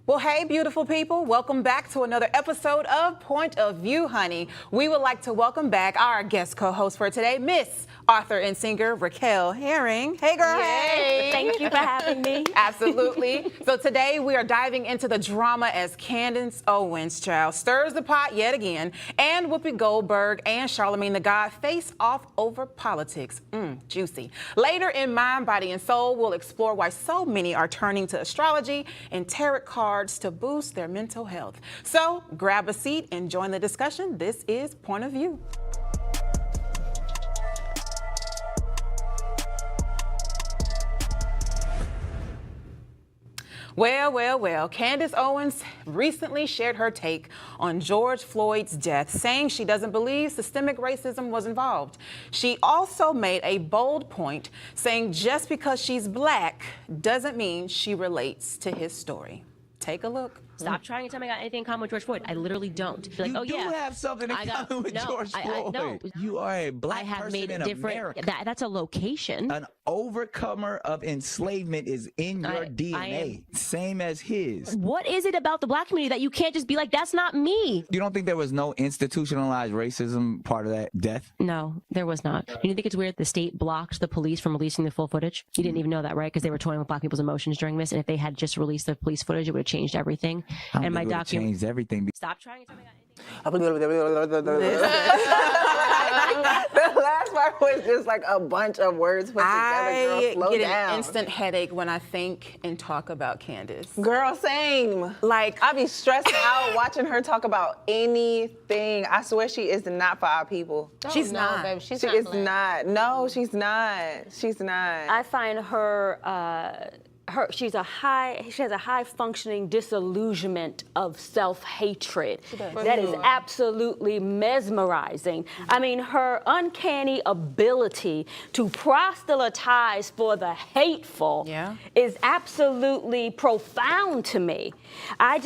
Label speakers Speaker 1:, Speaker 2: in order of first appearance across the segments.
Speaker 1: Well, hey, beautiful people. Welcome back to another episode of Point of View, honey. We would like to welcome back our guest co-host for today, Miss author and singer Raquel Herring. Hey, girl.
Speaker 2: Hey. Thank you for having me.
Speaker 1: Absolutely. So today we are diving into the drama as Candace Owens, child, stirs the pot yet again, and Whoopi Goldberg and Charlamagne the God face off over politics. Juicy. Later in Mind, Body, and Soul, we'll explore why so many are turning to astrology and tarot cards to boost their mental health. So grab a seat and join the discussion. This is Point of View. Well, Candace Owens recently shared her take on George Floyd's death, saying she doesn't believe systemic racism was involved. She also made a bold point, saying just because she's black doesn't mean she relates to his story. Take a look.
Speaker 2: Stop trying to tell me I got anything in common with George Floyd. I literally don't. Like,
Speaker 3: you do have something in common with George Floyd.
Speaker 2: No.
Speaker 3: You are a black person in America.
Speaker 2: That's a location.
Speaker 3: An overcomer of enslavement is in your DNA, same as his.
Speaker 2: What is it about the black community that you can't just be like, that's not me?
Speaker 3: You don't think there was no institutionalized racism part of that death?
Speaker 2: No, there was not. You think it's weird the state blocked the police from releasing the full footage? You didn't even know that, right? Because they were toying with black people's emotions during this, and if they had just released the police footage, it would have changed everything. And my document
Speaker 3: changed everything.
Speaker 2: Stop trying to tell me
Speaker 4: The last part was just like a bunch of words put together. Girl, slow
Speaker 1: get
Speaker 4: down.
Speaker 1: an instant headache when I think and talk about Candace.
Speaker 4: Girl, same.
Speaker 1: Like,
Speaker 4: I be stressed out watching her talk about anything. I swear she is not for our people.
Speaker 1: she's not.
Speaker 5: Baby, she
Speaker 4: She is not. No, she's not. She's not.
Speaker 5: I find her, she has a high functioning disillusionment of self-hatred that is absolutely mesmerizing. I mean, her uncanny ability to proselytize for the hateful is absolutely profound to me. I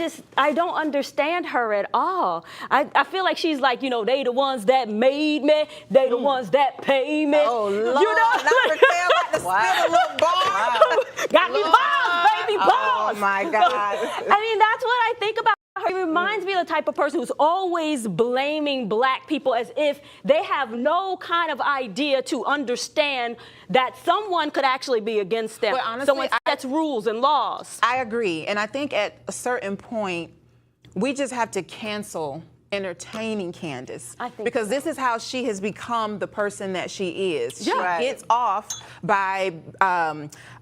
Speaker 5: don't understand her at all. I feel like she's like, they the ones that made me, they the ones that pay me.
Speaker 1: Oh, Lord, not Raquel about to spit a little bar.
Speaker 5: Got me balls, baby, balls.
Speaker 1: Oh, my God.
Speaker 5: I mean, that's what I think about her. It reminds me of the type of person who's always blaming black people as if they have no kind of idea to understand that someone could actually be against them.
Speaker 1: But honestly,
Speaker 5: someone sets rules and laws.
Speaker 1: I agree. And I think at a certain point, we just have to cancel entertaining Candace, because this is how she has become the person that she is. She gets off by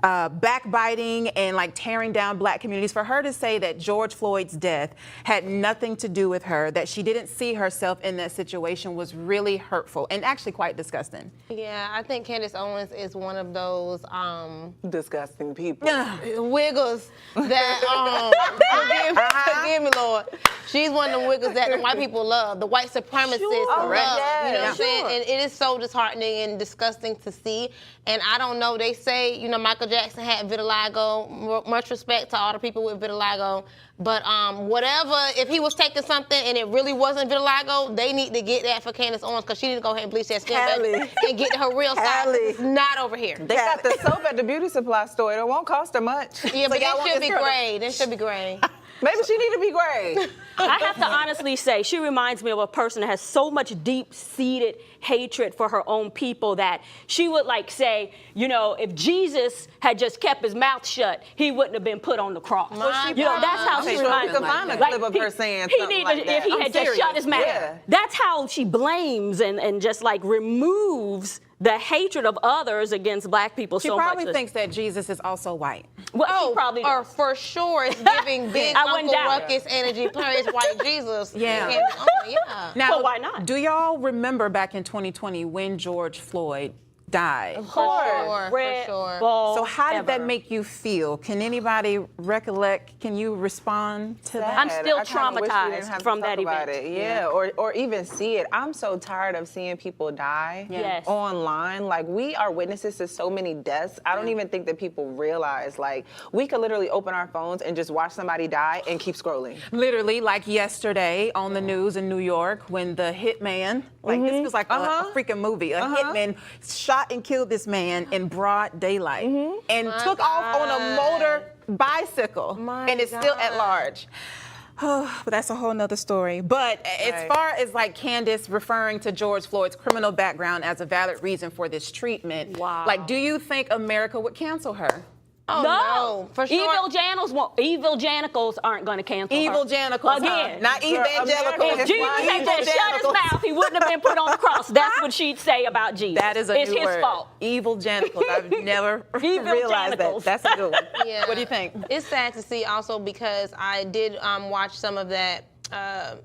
Speaker 1: backbiting and like tearing down black communities. For her to say that George Floyd's death had nothing to do with her, that she didn't see herself in that situation, was really hurtful and actually quite disgusting.
Speaker 6: Yeah, I think Candace Owens is one of those
Speaker 4: disgusting people.
Speaker 6: wiggles that forgive me, Lord. She's one of the wiggles that the white people love, the white supremacists love.
Speaker 4: Yeah,
Speaker 6: you know what I'm saying? And it is so disheartening and disgusting to see. And I don't know, they say, Michael Jackson had vitiligo. Much respect to all the people with vitiligo. But whatever, if he was taking something and it really wasn't vitiligo, they need to get that for Candace Owens, because she need to go ahead and bleach that skin back and get her real side. It's not over here.
Speaker 4: They got the soap at the beauty supply store. It won't cost her much.
Speaker 6: Yeah, but that should be gray. That should be gray.
Speaker 4: Maybe she need to be gray.
Speaker 5: I have to honestly say, she reminds me of a person that has so much deep-seated hatred for her own people that she would like say, if Jesus had just kept his mouth shut, he wouldn't have been put on the cross. That's how she reminds me.
Speaker 4: We can find a clip of her saying something like that.
Speaker 5: If he had just shut his mouth.
Speaker 4: Yeah.
Speaker 5: That's how she blames and just like removes the hatred of others against black people
Speaker 1: She
Speaker 5: so much.
Speaker 1: She probably thinks that Jesus is also white.
Speaker 5: Well, she probably
Speaker 6: or
Speaker 5: does.
Speaker 6: for sure it's giving big Uncle Ruckus energy. Praise white Jesus.
Speaker 1: Yeah. Now,
Speaker 5: well, why not?
Speaker 1: Do y'all remember back in 2020 when George Floyd died?
Speaker 5: Of course.
Speaker 6: For sure.
Speaker 1: So how did that make you feel? Can anybody recollect? Can you respond to that?
Speaker 5: I'm still traumatized from that event.
Speaker 4: Yeah, or even see it. I'm so tired of seeing people die online. Like, we are witnesses to so many deaths. I don't even think that people realize, like, we could literally open our phones and just watch somebody die and keep scrolling.
Speaker 1: Literally, like yesterday on the news in New York when the hitman, like this was like a freaking movie, a hitman shot and killed this man in broad daylight and took off on a bicycle, and it's still at large. Oh, but that's a whole nother story. But as far as like Candace referring to George Floyd's criminal background as a valid reason for this treatment, like, do you think America would cancel her?
Speaker 6: Oh, no, for sure.
Speaker 5: Evil janicals aren't going to cancel
Speaker 1: Evil
Speaker 5: her.
Speaker 1: janicals,
Speaker 5: Again,
Speaker 1: not evangelicals.
Speaker 5: if Jesus had just shut his mouth, he wouldn't have been put on the cross. That's what she'd say about Jesus.
Speaker 1: That is
Speaker 5: it's
Speaker 1: new
Speaker 5: his
Speaker 1: word.
Speaker 5: fault.
Speaker 1: Evil janicals. I've never realized
Speaker 5: janicals.
Speaker 1: that. That's a good one.
Speaker 6: Yeah.
Speaker 1: What do you think?
Speaker 6: It's sad to see also because I did watch some of that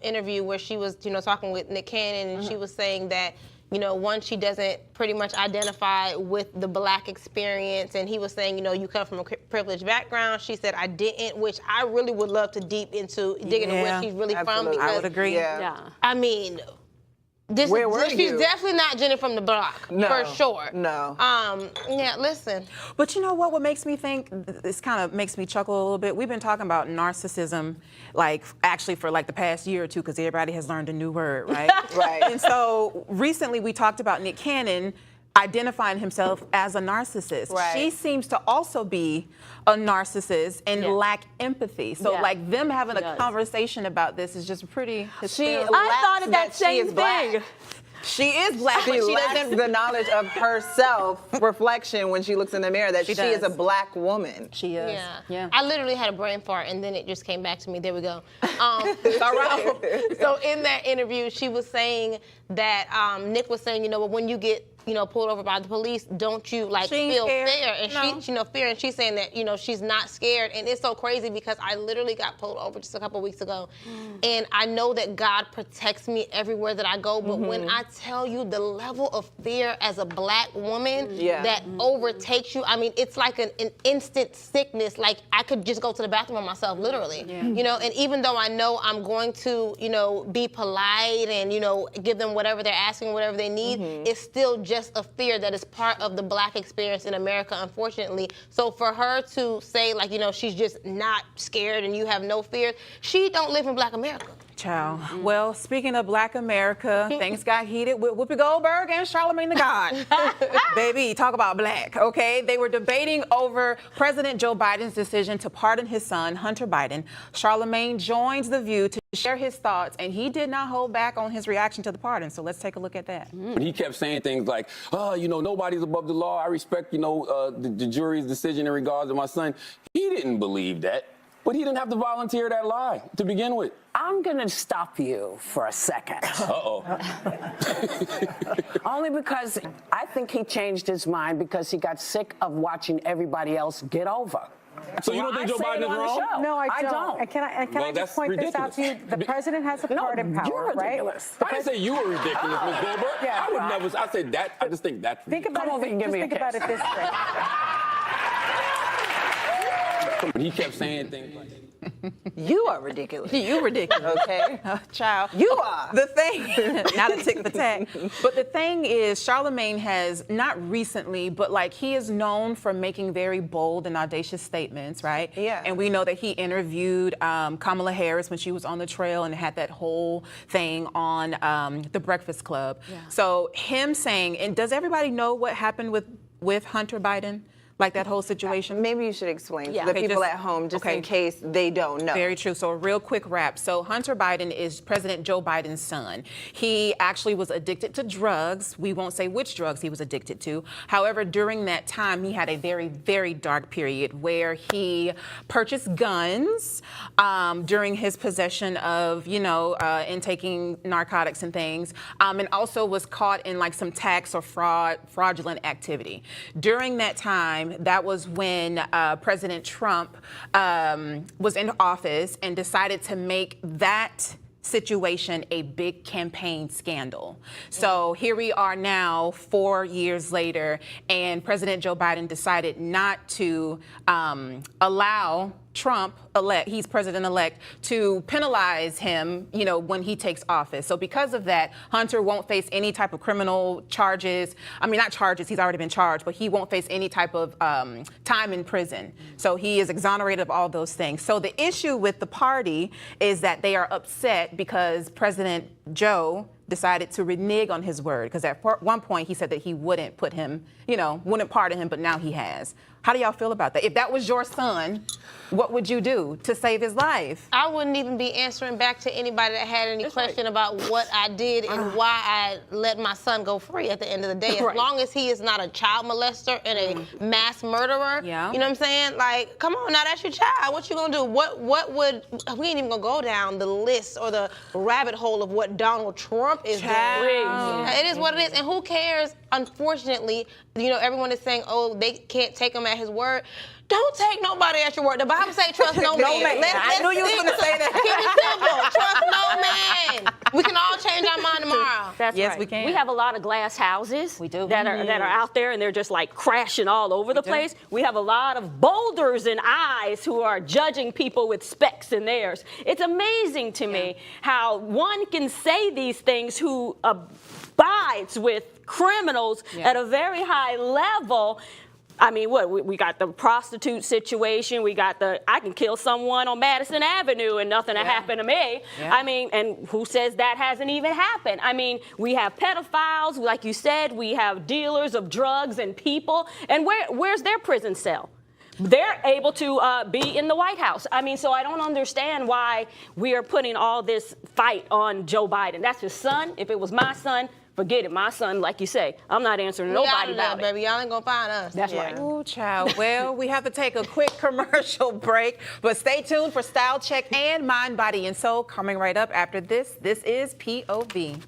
Speaker 6: interview where she was, talking with Nick Cannon, and she was saying that, one, she doesn't pretty much identify with the Black experience, and he was saying, you come from a privileged background. She said, I didn't, which I really would love to dig into where she's really from. Because,
Speaker 1: I would agree.
Speaker 5: Yeah.
Speaker 6: I mean, she's definitely not Jenny from the block, for sure.
Speaker 4: No.
Speaker 6: Yeah, listen.
Speaker 1: But you know what? What makes me think, this kind of makes me chuckle a little bit. We've been talking about narcissism, like, actually for like the past year or two, because everybody has learned a new word, right?
Speaker 4: Right.
Speaker 1: And so recently we talked about Nick Cannon identifying himself as a narcissist.
Speaker 4: Right.
Speaker 1: She seems to also be a narcissist and lack empathy. So like them having a conversation about this is just pretty hysterical.
Speaker 5: I thought of that same thing.
Speaker 1: She is Black, but
Speaker 4: She
Speaker 1: she
Speaker 4: lacks
Speaker 1: doesn't.
Speaker 4: the knowledge of herself reflection when she looks in the mirror that she is a
Speaker 1: does.
Speaker 4: Black woman.
Speaker 1: She is.
Speaker 6: Yeah. I literally had a brain fart and then it just came back to me. There we go.
Speaker 1: All right.
Speaker 6: So in that interview, she was saying that Nick was saying, when you get pulled over by the police, don't you feel
Speaker 1: scared.
Speaker 6: fear? And
Speaker 1: No.
Speaker 6: fear, and she's saying that she's not scared. And it's so crazy because I literally got pulled over just a couple weeks ago, and I know that God protects me everywhere that I go. But when I tell you the level of fear as a Black woman that overtakes you, I mean, it's like an instant sickness. Like I could just go to the bathroom on myself, literally. And even though I know I'm going to be polite and give them whatever they're asking, whatever they need, it's still just a fear that is part of the Black experience in America, unfortunately. So for her to say she's just not scared and you have no fear, she don't live in Black America.
Speaker 1: Child. Well, speaking of Black America, things got heated with Whoopi Goldberg and Charlamagne the God. Baby, talk about Black, okay? They were debating over President Joe Biden's decision to pardon his son, Hunter Biden. Charlamagne joins The View to share his thoughts, and he did not hold back on his reaction to the pardon. So let's take a look at that.
Speaker 7: But he kept saying things like, nobody's above the law. I respect, the jury's decision in regards to my son. He didn't believe that. But he didn't have to volunteer that lie to begin with.
Speaker 8: I'm going to stop you for a second.
Speaker 7: Uh-oh.
Speaker 8: Only because I think he changed his mind because he got sick of watching everybody else get over.
Speaker 7: So you don't think Joe Biden is wrong?
Speaker 9: No, I don't. And can I just point this out to you? The president has a pardon power,
Speaker 8: you're ridiculous.
Speaker 9: right?
Speaker 7: I didn't say you were ridiculous, Ms. Goldberg.
Speaker 9: Yeah,
Speaker 7: I would never. I said that. I just think that's
Speaker 9: Think about
Speaker 8: Come over and give me a
Speaker 9: think about
Speaker 8: kiss.
Speaker 9: it this way.
Speaker 7: But he kept saying things like,
Speaker 4: You are ridiculous.
Speaker 1: You ridiculous.
Speaker 4: Okay.
Speaker 1: Child.
Speaker 4: You are.
Speaker 1: The thing, not a tick for tack, but the thing is, Charlamagne has, not recently, but he is known for making very bold and audacious statements, right?
Speaker 4: Yeah.
Speaker 1: And we know that he interviewed Kamala Harris when she was on the trail and had that whole thing on The Breakfast Club. Yeah. So him saying, and does everybody know what happened with Hunter Biden? Like that whole situation?
Speaker 4: Maybe you should explain to the
Speaker 1: Okay,
Speaker 4: people
Speaker 1: just-
Speaker 4: at home, just
Speaker 1: okay.
Speaker 4: in case they don't know.
Speaker 1: Very true. So a real quick wrap. So Hunter Biden is President Joe Biden's son. He actually was addicted to drugs. We won't say which drugs he was addicted to. However, during that time, he had a very, very dark period where he purchased guns during his possession of, intaking narcotics and things, and also was caught in some tax or fraudulent activity. During that time, that was when President Trump was in office and decided to make that situation a big campaign scandal. So here we are now, 4 years later, and President Joe Biden decided not to allow Trump, he's president-elect, to penalize him, when he takes office. So because of that, Hunter won't face any type of criminal charges. I mean, not charges, he's already been charged, but he won't face any type of time in prison. So he is exonerated of all those things. So the issue with the party is that they are upset because President Joe decided to renege on his word, because at one point he said that he wouldn't put him, wouldn't pardon him, but now he has. How do y'all feel about that? If that was your son, what would you do to save his life?
Speaker 6: I wouldn't even be answering back to anybody that had any question about what I did and why I let my son go free at the end of the day. As long as he is not a child molester and a mass murderer, you know what I'm saying? Like, come on now, that's your child. What you gonna do? What would, we ain't even gonna go down the list or the rabbit hole of what Donald Trump is doing. It is what it is, and who cares? Unfortunately, you know, everyone is saying, oh, they can't take him at his word. Don't take nobody at your word. The Bible says trust no man.
Speaker 1: I knew you was going to say that.
Speaker 6: Keep it simple. Trust no man. We can all change our mind tomorrow.
Speaker 5: That's
Speaker 1: yes,
Speaker 5: right.
Speaker 1: we can.
Speaker 5: We have a lot of glass houses
Speaker 1: we do.
Speaker 5: that are out there, and they're just like crashing all over the place. We have a lot of boulders and eyes who are judging people with specks in theirs. It's amazing to me how one can say these things who abides with criminals at a very high level. I mean, what, we got the prostitute situation, we got the, I can kill someone on Madison Avenue and nothing will happen to me. I mean, and who says that hasn't even happened? I mean, we have pedophiles, like you said, we have dealers of drugs and people, and where's their prison cell? They're able to be in the White House. I mean, so I don't understand why we are putting all this fight on Joe Biden. That's his son. If it was my son, forget it. My son, like you say, I'm not answering nobody about it.
Speaker 6: Baby, y'all ain't gonna find us.
Speaker 5: That's right.
Speaker 1: Oh, child. Well, we have to take a quick commercial break, but stay tuned for Style Check and Mind, Body, and Soul coming right up after this. This is POV.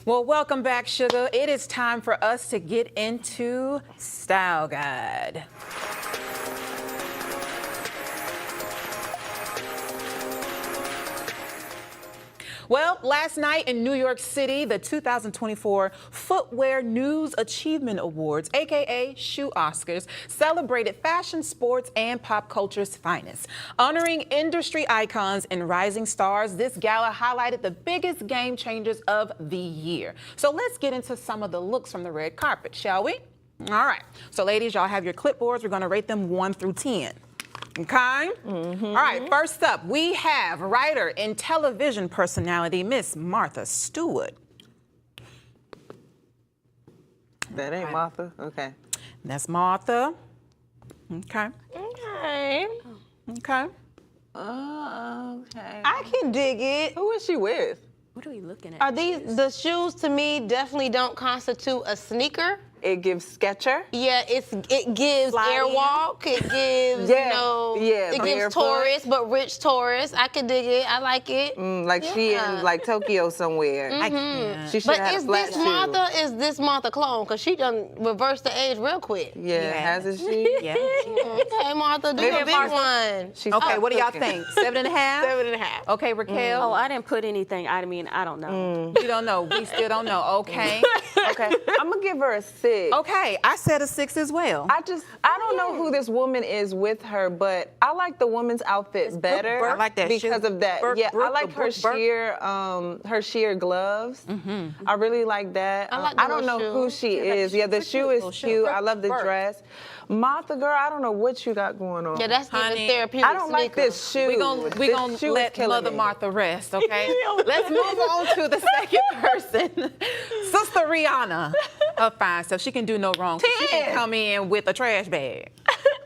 Speaker 1: Well, welcome back, Sugar. It is time for us to get into Style Guide. Well, last night in New York City, the 2024 Footwear News Achievement Awards, aka Shoe Oscars, celebrated fashion, sports, and pop culture's finest. Honoring industry icons and rising stars, this gala highlighted the biggest game changers of the year. So let's get into some of the looks from the red carpet, shall we? All right. So ladies, y'all have your clipboards. We're going to rate them 1 through 10. Okay? All right, first up, we have writer and television personality, Miss Martha Stewart.
Speaker 4: That ain't Martha? Okay.
Speaker 1: That's Martha. Okay.
Speaker 6: Okay.
Speaker 1: Okay.
Speaker 4: Okay.
Speaker 6: I can dig it.
Speaker 4: Who is she with?
Speaker 5: What are we looking at?
Speaker 6: Are these the shoes? To me, definitely don't constitute a sneaker.
Speaker 4: It gives Sketcher.
Speaker 6: Yeah, it gives Airwalk. It gives it gives Taurus, but rich Taurus. I can dig it. I like it.
Speaker 4: She in like Tokyo somewhere.
Speaker 1: I can't.
Speaker 4: She should
Speaker 6: But
Speaker 4: have
Speaker 6: is
Speaker 4: flat
Speaker 6: this
Speaker 4: shoe.
Speaker 6: Martha? Is this Martha clone? Cause she done reversed the age real quick.
Speaker 4: Yeah, hasn't she?
Speaker 1: Yeah.
Speaker 6: Okay, Martha, do a big one.
Speaker 4: She's
Speaker 1: Okay, what do y'all
Speaker 4: cooking.
Speaker 1: think? 7.5?
Speaker 6: 7.5.
Speaker 1: Okay, Raquel.
Speaker 5: Oh, I didn't put anything. I mean, I don't know.
Speaker 1: You don't know. We still don't know. Okay.
Speaker 4: Okay, I'm gonna give her a 6.
Speaker 1: Okay, I said a 6 as well.
Speaker 4: I don't know who this woman is with her, but I like the woman's outfit better.
Speaker 1: I like that
Speaker 4: because
Speaker 1: shoe.
Speaker 4: of that. I like her sheer gloves. I really like that.
Speaker 6: I like the
Speaker 4: I don't know
Speaker 6: little
Speaker 4: who
Speaker 6: shoe.
Speaker 4: she is. Yeah, the shoe is cute. I love the dress. Martha, girl, I don't know what you got going on.
Speaker 6: Yeah, that's
Speaker 1: Honey,
Speaker 6: even therapeutic.
Speaker 4: I don't like this shoe.
Speaker 1: We're gonna
Speaker 4: This shoe is
Speaker 1: let
Speaker 4: killing
Speaker 1: Mother
Speaker 4: me.
Speaker 1: Martha rest, okay? Let's move on to the second person. Sister Rihanna. Her fine self. She can do no wrong. She can come in with a trash bag.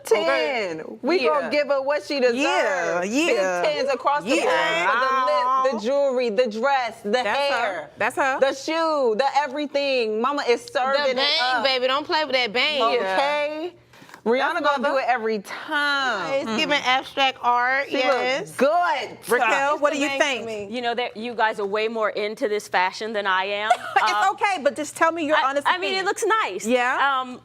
Speaker 4: 10. We gonna give her what she deserves.
Speaker 1: Yeah.
Speaker 4: Big 10s across the board. The lip, the jewelry, the dress, the hair.
Speaker 1: That's her.
Speaker 4: The shoe, the everything. Mama is serving
Speaker 6: The
Speaker 4: it
Speaker 6: bang,
Speaker 4: up.
Speaker 6: baby. Don't play with that bang.
Speaker 4: Okay. Rihanna gonna do it every time.
Speaker 6: It's giving abstract art.
Speaker 4: She
Speaker 6: Yes.
Speaker 4: looks good.
Speaker 1: Raquel, what do you think?
Speaker 5: You know that you guys are way more into this fashion than I am.
Speaker 1: It's okay, but just tell me your honest
Speaker 5: I mean,
Speaker 1: opinion.
Speaker 5: it looks nice.
Speaker 1: Yeah?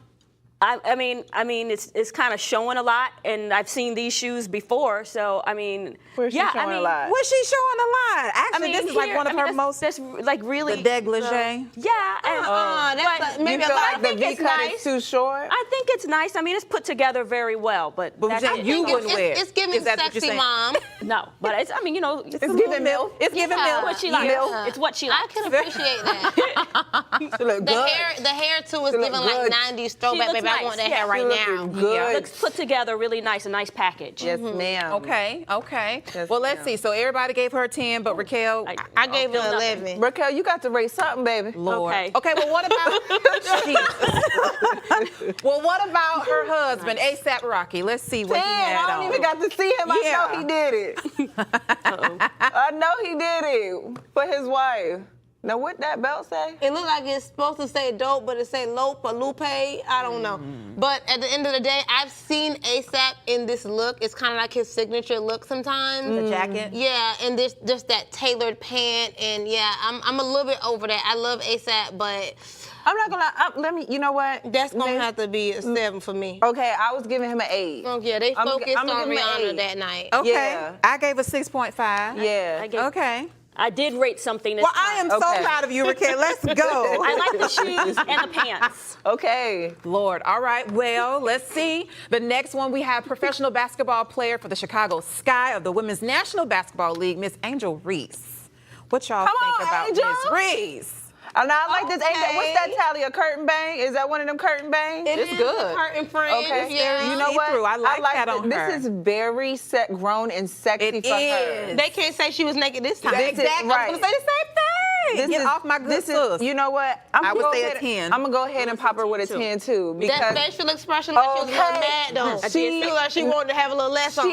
Speaker 5: I mean, it's kind of showing a lot, and I've seen these shoes before, so I mean,
Speaker 4: Where's she showing a lot?
Speaker 1: What's she showing a lot? Actually,
Speaker 5: I mean,
Speaker 1: this is like one of her most.
Speaker 5: That's like really
Speaker 1: The dégagé?
Speaker 5: Yeah, and
Speaker 6: That's maybe
Speaker 4: You feel
Speaker 6: I
Speaker 4: like the
Speaker 5: think
Speaker 4: V
Speaker 5: it's
Speaker 4: cut
Speaker 5: nice.
Speaker 4: is too short?
Speaker 5: I think it's nice. I mean, it's put together very well, but that's
Speaker 1: that
Speaker 5: it.
Speaker 1: you
Speaker 6: think
Speaker 1: wouldn't wear.
Speaker 6: it's giving
Speaker 1: Is that what you're
Speaker 6: sexy
Speaker 1: saying?
Speaker 6: mom.
Speaker 5: No, but it's. I mean, you know,
Speaker 1: It's giving milk. It's giving
Speaker 6: Yeah.
Speaker 1: milk.
Speaker 5: what she likes.
Speaker 6: Yeah.
Speaker 5: It's what she
Speaker 6: I
Speaker 5: likes.
Speaker 6: can appreciate that.
Speaker 4: She look good.
Speaker 6: The hair too is
Speaker 4: She look
Speaker 6: giving like
Speaker 4: good.
Speaker 6: 90s throwback.
Speaker 5: looks
Speaker 6: Baby, I
Speaker 5: nice.
Speaker 6: want that
Speaker 5: Yeah,
Speaker 6: hair
Speaker 5: she
Speaker 6: right
Speaker 4: looking
Speaker 6: now.
Speaker 4: good.
Speaker 5: Looks put together really nice, a nice package.
Speaker 4: Yes, ma'am.
Speaker 1: Okay.
Speaker 4: Yes,
Speaker 1: Well, let's
Speaker 4: ma'am.
Speaker 1: see. So everybody gave her a 10, but Raquel.
Speaker 6: I gave her 11.
Speaker 4: Raquel, you got to rate something, baby.
Speaker 1: Lord.
Speaker 5: Okay.
Speaker 1: Well, what about? Jesus. Well, what about her husband, A$AP Rocky? Let's see what
Speaker 4: 10.
Speaker 1: he had
Speaker 4: I don't
Speaker 1: on.
Speaker 4: even got to see him.
Speaker 1: Yeah.
Speaker 4: I know he did it. I know he did it for his wife. Now, what that belt say?
Speaker 6: It looked like it's supposed to say dope, but it say lope or lupe. I don't know. But at the end of the day, I've seen A$AP in this look. It's kind of like his signature look sometimes.
Speaker 1: The jacket.
Speaker 6: Yeah, and there's just that tailored pant, and yeah, I'm a little bit over that. I love A$AP, but
Speaker 4: I'm not gonna lie. You know what?
Speaker 6: that's gonna have to be a 7 for me.
Speaker 4: Okay, I was giving him an 8.
Speaker 6: Oh yeah, they
Speaker 4: I'ma
Speaker 6: focused
Speaker 4: give
Speaker 6: on
Speaker 4: him an
Speaker 6: Rihanna
Speaker 4: 8.
Speaker 6: that night.
Speaker 1: Okay.
Speaker 4: Yeah.
Speaker 1: I gave a 6.5.
Speaker 4: Yeah.
Speaker 5: I gave-
Speaker 1: Okay.
Speaker 5: I did rate something this
Speaker 1: Well,
Speaker 5: time.
Speaker 1: I am so
Speaker 4: Okay.
Speaker 1: proud of you, Raquel. Let's go.
Speaker 5: I like the shoes and the pants.
Speaker 4: Okay.
Speaker 1: Lord. All right. Well, let's see. The next one we have professional basketball player for the Chicago Sky of the Women's National Basketball League, Miss Angel Reese. What y'all
Speaker 4: Come
Speaker 1: think
Speaker 4: on,
Speaker 1: about
Speaker 4: Angel.
Speaker 1: Miss Reese?
Speaker 4: And I like this. Ain't that, what's that
Speaker 6: Okay.
Speaker 4: tally? A curtain bang? Is that one of them curtain bangs?
Speaker 6: It
Speaker 1: It's
Speaker 6: is
Speaker 1: good.
Speaker 6: a curtain frame.
Speaker 4: Okay.
Speaker 6: Yeah.
Speaker 4: You know what?
Speaker 1: See-through. I like that on her.
Speaker 4: This is very grown and sexy
Speaker 1: It
Speaker 4: for her.
Speaker 1: is.
Speaker 6: They can't say she was naked this time.
Speaker 4: This is
Speaker 1: Exactly.
Speaker 4: right.
Speaker 1: I was going to say the same thing. Get off my good sis.
Speaker 4: You know what?
Speaker 1: I would say a 10.
Speaker 4: I'm gonna go ahead and pop her with a 10 too.
Speaker 6: That
Speaker 4: Because
Speaker 6: facial expression like she was a little
Speaker 4: Okay.
Speaker 6: mad though.
Speaker 4: She-
Speaker 6: She looked like she wanted to have a little less on.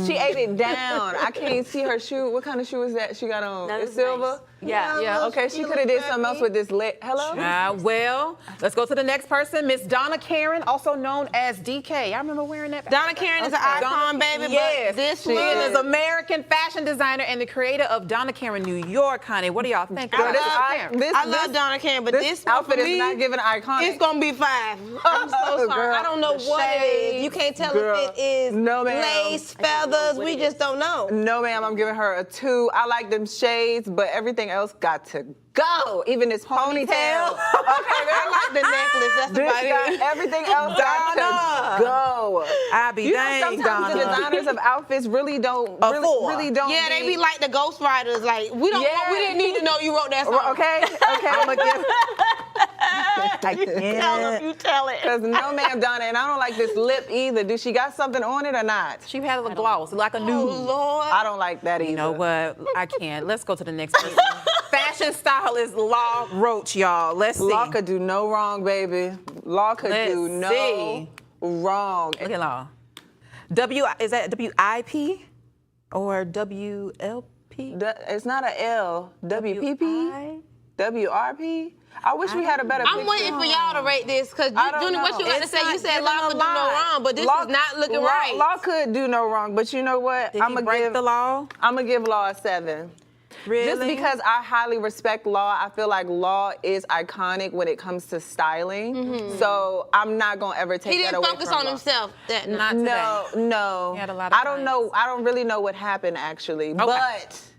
Speaker 4: she ate it down. I can't see her shoe. What kind of shoe is that she got on?
Speaker 5: That
Speaker 4: It's
Speaker 5: is
Speaker 4: silver?
Speaker 5: nice. Yeah.
Speaker 1: Yeah.
Speaker 4: Okay, she could have did something else with this lit. Hello?
Speaker 1: Well, let's go to the next person, Miss Donna Karen, also known as DK. I remember wearing that.
Speaker 6: Donna Karen is an icon, baby.
Speaker 1: Yes,
Speaker 6: But this
Speaker 1: she
Speaker 6: one
Speaker 1: is American fashion designer and the creator of Donna Karen New York, honey. What do y'all think about
Speaker 4: this
Speaker 1: Donna
Speaker 4: eye-
Speaker 1: Karen?
Speaker 4: this-
Speaker 6: I love Donna Karen, but this one
Speaker 4: outfit
Speaker 6: for
Speaker 4: is
Speaker 6: me,
Speaker 4: not giving iconic.
Speaker 6: it's gonna be 5. I'm so sorry.
Speaker 4: Girl,
Speaker 6: I don't know
Speaker 4: the
Speaker 6: what it
Speaker 4: shades,
Speaker 6: is. You can't tell
Speaker 4: girl.
Speaker 6: if it is
Speaker 4: No, ma'am.
Speaker 6: lace, feathers. We just don't know.
Speaker 4: No, ma'am, I'm giving her a 2. I like them shades, but everything else got to go. Even this ponytail.
Speaker 6: Okay, I like the necklace. That's
Speaker 4: This
Speaker 6: about
Speaker 4: got,
Speaker 6: it.
Speaker 4: everything else got
Speaker 1: Donna.
Speaker 4: to go.
Speaker 1: I be
Speaker 4: You know,
Speaker 1: dang,
Speaker 4: sometimes the
Speaker 1: Donna.
Speaker 4: designers of outfits really don't,
Speaker 1: A
Speaker 4: really,
Speaker 1: 4.
Speaker 4: really don't.
Speaker 6: Yeah, they be like the Ghost Riders. Like we don't.
Speaker 4: Yeah.
Speaker 6: We didn't need to know you wrote that song.
Speaker 4: Okay, I'm gonna give.
Speaker 1: I can't.
Speaker 5: You tell it.
Speaker 4: Because no, ma'am, Donna, and I don't like this lip either. Do she got something on it or not?
Speaker 1: She had a gloss, like a
Speaker 6: Oh
Speaker 1: nude.
Speaker 6: Lord.
Speaker 4: I don't like that either.
Speaker 1: You know what? I can't. Let's go to the next person. Fashion stylist Law Roach, y'all. Let's see.
Speaker 4: Law could do no wrong, baby. Law could
Speaker 1: Let's
Speaker 4: do no
Speaker 1: see.
Speaker 4: wrong.
Speaker 1: Look at Law. Is that WIP? Or WLP?
Speaker 4: It's not a L. WPP? WRP? I wish we had a better picture.
Speaker 6: I'm waiting for y'all to rate this because Junior, what you got to say? You said law could do no wrong, but this is not looking right.
Speaker 4: Law could do no wrong, but you know what?
Speaker 1: I'm gonna give the law.
Speaker 4: I'm gonna give law a 7.
Speaker 1: Really?
Speaker 4: Just because I highly respect law, I feel like law is iconic when it comes to styling. So I'm not gonna ever take that away from
Speaker 6: He didn't focus on himself.
Speaker 4: No.
Speaker 1: He had a lot of
Speaker 4: I don't know. I don't really know what happened actually,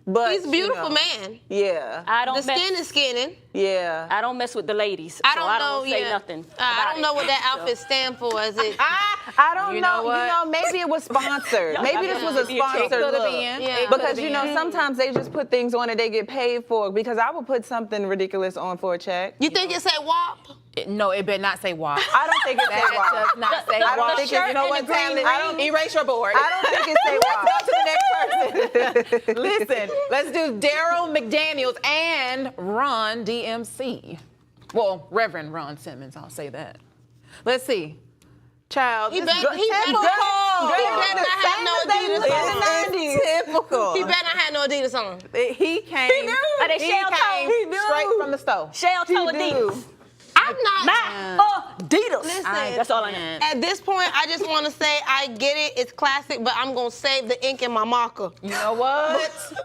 Speaker 6: but he's a beautiful man.
Speaker 4: Yeah.
Speaker 6: The skin is skinning.
Speaker 4: Yeah.
Speaker 5: I don't mess with the ladies.
Speaker 6: I don't
Speaker 5: so I
Speaker 6: know.
Speaker 5: don't say nothing.
Speaker 6: I don't know what that outfit stands for. Is it?
Speaker 4: I don't know. You know, maybe it was sponsored. Maybe this was a sponsored look. Because you know, sometimes they just put things on that they get paid for. Because I would put something ridiculous on for a check.
Speaker 6: You think it say WAP?
Speaker 1: No, it better not say WAP.
Speaker 4: I don't think it say WAP.
Speaker 1: Does not say
Speaker 4: I don't
Speaker 1: WAP.
Speaker 4: think you know what,
Speaker 1: Tammy? Erase your board.
Speaker 4: I don't think it say WAP.
Speaker 1: Go to the next person. Listen, let's do Daryl McDaniels and Ron DMC. Well, Reverend Ron Simmons, I'll say that. Let's see. Child,
Speaker 6: He better not have no Adidas on.
Speaker 1: Typical.
Speaker 6: He better not have no Adidas on.
Speaker 1: He came.
Speaker 5: He knew. Are they shell toe?
Speaker 1: Straight from the stove.
Speaker 5: Shell toe Adidas.
Speaker 6: I'm not.
Speaker 5: Adidas.
Speaker 6: Listen,
Speaker 5: That's all I know.
Speaker 6: At this point, I just want to say I get it. It's classic, but I'm gonna save the ink in my marker.
Speaker 1: You know what?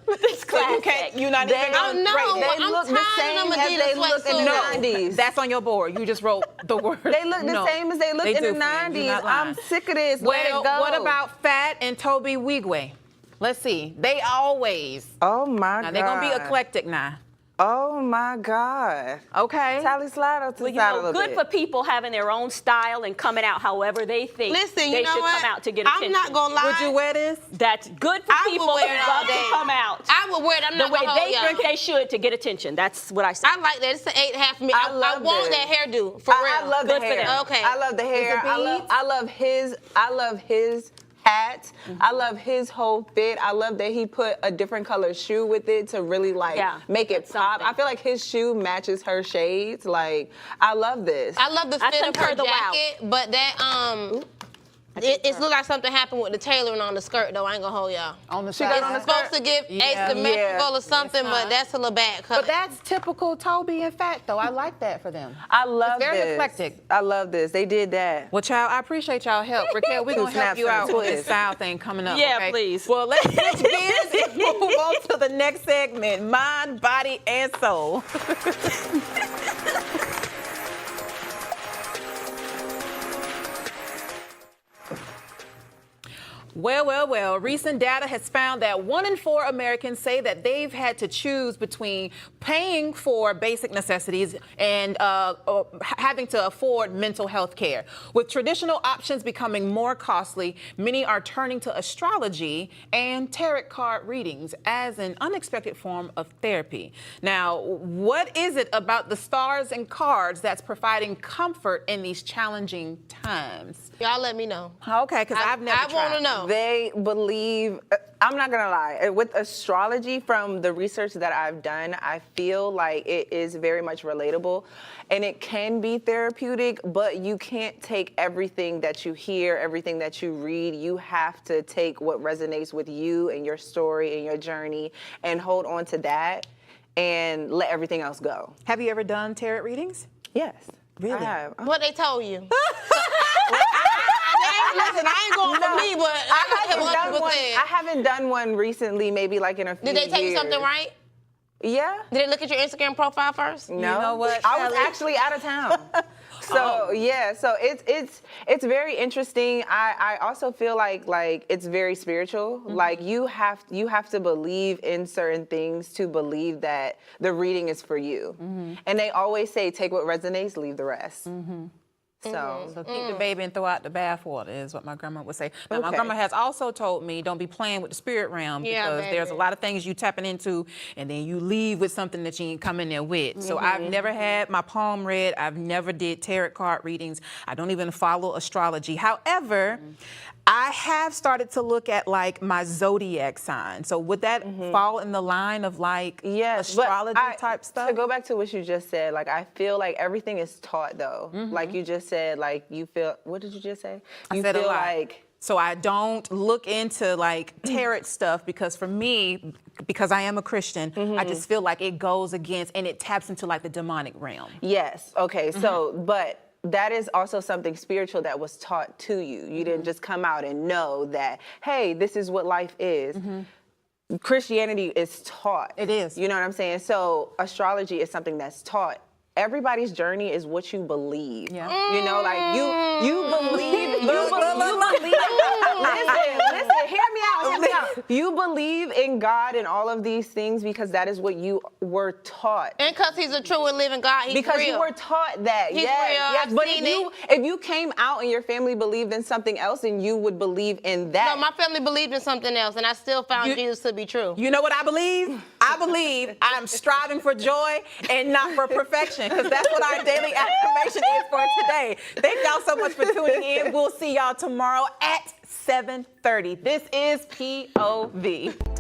Speaker 5: It's classic.
Speaker 1: You're not even gonna rate it.
Speaker 4: They look the same as they looked in the 90s.
Speaker 1: That's on your board. You just wrote the word.
Speaker 4: They look the same as they looked in the 90s. I'm sick of this. Let it go.
Speaker 1: What about Fat and Toby Wigwe? Let's see. They always.
Speaker 4: Oh my God.
Speaker 1: Now they're gonna be eclectic now.
Speaker 4: Oh my God.
Speaker 1: Okay.
Speaker 4: Tally slide to
Speaker 5: Well,
Speaker 4: the side a little
Speaker 5: good
Speaker 4: bit.
Speaker 5: for people having their own style and coming out however they think.
Speaker 6: Listen,
Speaker 5: they
Speaker 6: you know
Speaker 5: should
Speaker 6: what?
Speaker 5: come out to get attention.
Speaker 6: I'm not gonna lie.
Speaker 1: Would you wear this?
Speaker 5: That's good for
Speaker 6: I
Speaker 5: people
Speaker 6: would
Speaker 5: who
Speaker 6: wear it all
Speaker 5: love to
Speaker 6: day.
Speaker 5: come out.
Speaker 6: I would wear it. I'm
Speaker 5: The
Speaker 6: not
Speaker 5: way
Speaker 6: gonna hold
Speaker 5: they
Speaker 6: y'all.
Speaker 5: think they should to get attention. That's what I say.
Speaker 6: I like that. It's an 8.5 for me.
Speaker 4: I
Speaker 6: I
Speaker 4: love
Speaker 6: want
Speaker 4: this.
Speaker 6: that hairdo for real.
Speaker 4: I love
Speaker 5: Good
Speaker 4: the
Speaker 5: for
Speaker 4: hair.
Speaker 5: them.
Speaker 6: Okay.
Speaker 4: I love the hair. I love his hat. I love his whole fit. I love that he put a different color shoe with it to really make it pop.
Speaker 5: something.
Speaker 4: I feel like his shoe matches her shades. Like, I love this.
Speaker 6: I love the fit of
Speaker 5: concur
Speaker 6: her
Speaker 5: the wow.
Speaker 6: jacket, but that it look like something happened with the tailoring on the skirt though. I ain't gonna hold y'all.
Speaker 1: On the
Speaker 4: She got
Speaker 1: side.
Speaker 4: on the
Speaker 6: It's supposed to give asymmetrical or something, but that's a little bad cut.
Speaker 1: But that's typical Toby and Fat, though. I like that for them.
Speaker 4: I love
Speaker 1: It's very
Speaker 4: this.
Speaker 1: eclectic.
Speaker 4: I love this. They did that.
Speaker 1: Well, child, I appreciate y'all help. Raquel, we're going to help you out with this style thing coming up.
Speaker 5: Yeah,
Speaker 1: okay?
Speaker 5: please.
Speaker 1: Well, let's switch gears and move on to the next segment, Mind, Body, and Soul. Well, recent data has found that 1 in 4 Americans say that they've had to choose between paying for basic necessities and having to afford mental health care. With traditional options becoming more costly, many are turning to astrology and tarot card readings as an unexpected form of therapy. Now, what is it about the stars and cards that's providing comfort in these challenging times?
Speaker 6: Y'all let me know.
Speaker 1: Okay, because I've never tried.
Speaker 6: I want to know.
Speaker 4: They believe, I'm not gonna lie, with astrology, from the research that I've done, I feel like it is very much relatable and it can be therapeutic, but you can't take everything that you hear, everything that you read. You have to take what resonates with you and your story and your journey and hold on to that and let everything else go.
Speaker 1: Have you ever done tarot readings?
Speaker 4: Yes.
Speaker 1: Really?
Speaker 4: I have.
Speaker 6: What they told you? Listen, I ain't going for me, but
Speaker 4: I haven't done one recently, maybe like in a few
Speaker 6: years. Did they tell you
Speaker 4: years.
Speaker 6: something right?
Speaker 4: Yeah.
Speaker 6: Did they look at your Instagram profile first?
Speaker 4: No.
Speaker 1: You know what,
Speaker 4: I was actually out of town. So yeah, so it's very interesting. I also feel like it's very spiritual. Mm-hmm. Like you have to believe in certain things to believe that the reading is for you. Mm-hmm. And they always say take what resonates, leave the rest. Mm-hmm. So
Speaker 1: keep the baby and throw out the bathwater is what my grandma would say. Now, my grandma has also told me don't be playing with the spirit realm because there's a lot of things you tapping into and then you leave with something that you ain't come in there with. Mm-hmm. So I've never had my palm read. I've never did tarot card readings. I don't even follow astrology. However, I have started to look at like my zodiac sign. So would that fall in the line of like astrology type stuff?
Speaker 4: To go back to what you just said, like I feel like everything is taught though. Mm-hmm. Like you just said, like you feel, what did you just say?
Speaker 1: I said
Speaker 4: feel
Speaker 1: a lot.
Speaker 4: like
Speaker 1: So I don't look into like tarot stuff because for me, because I am a Christian, I just feel like it goes against and it taps into like the demonic realm.
Speaker 4: Yes. Okay. So, but that is also something spiritual that was taught to you. You didn't just come out and know that, hey, this is what life is. Christianity is taught.
Speaker 1: It is.
Speaker 4: You know what I'm saying? So astrology is something that's taught. Everybody's journey is what you believe.
Speaker 1: Yeah.
Speaker 4: You know, like you believe. Listen, hear me out. You believe in God and all of these things because that is what you were taught.
Speaker 6: And because he's a true and living God, he's
Speaker 4: because
Speaker 6: real.
Speaker 4: you were taught that.
Speaker 6: He's
Speaker 4: yes,
Speaker 6: real.
Speaker 4: yes.
Speaker 6: I've
Speaker 4: But
Speaker 6: seen
Speaker 4: if you came out and your family believed in something else, then you would believe in that.
Speaker 6: No, my family believed in something else, and I still found Jesus to be true.
Speaker 1: You know what I believe? I believe I'm striving for joy and not for perfection, because that's what our daily affirmation is for today. Thank y'all so much for tuning in. We'll see y'all tomorrow at 7:30. This is POV.